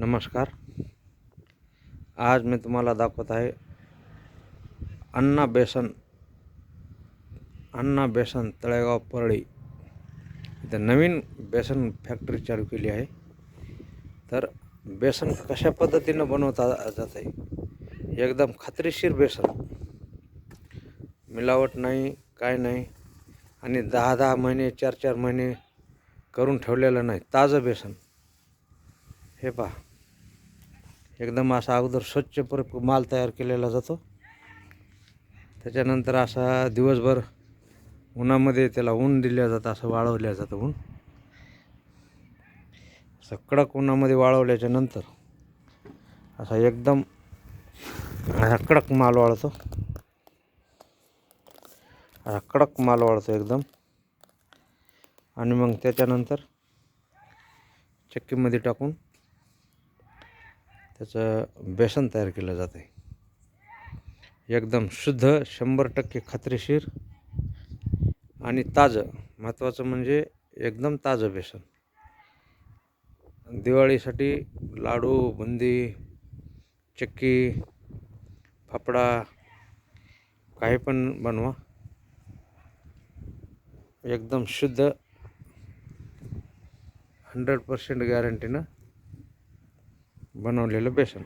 नमस्कार. आज मी तुम्हाला दाखवत आहे अण्णा बेसन तळेगाव परळी इथं नवीन बेसन फॅक्टरी चालू केली आहे. तर बेसन कशा पद्धतीनं बनवता जात आहे, एकदम खात्रीशीर बेसन, मिलावट नाही, काय नाही, आणि 10-10 महिने 4-4 महिने करून ठेवलेलं नाही, ताजं बेसन. हे पहा, एकदम असा अगोदर स्वच्छ माल तयार केलेला जातो. त्याच्यानंतर असा दिवसभर उन्हामध्ये त्याला ऊन दिल्या जातं, असं वाळवल्या जातं. ऊन असं कडक उन्हामध्ये वाळवल्याच्या नंतर असा एकदम कडक माल वाळतो. कडक माल वाळतो एकदम. आणि मग त्याच्यानंतर चक्कीमध्ये टाकून त्याचं बेसन तयार केलं जातं. एकदम शुद्ध, 100% खात्रीशीर आणि ताजं. महत्त्वाचं म्हणजे एकदम ताजं बेसन. दिवाळीसाठी लाडू, बुंदी, चक्की, फाफडा काही पण बनवा. एकदम शुद्ध 100% गॅरंटीनं बनवलेलं बेसन.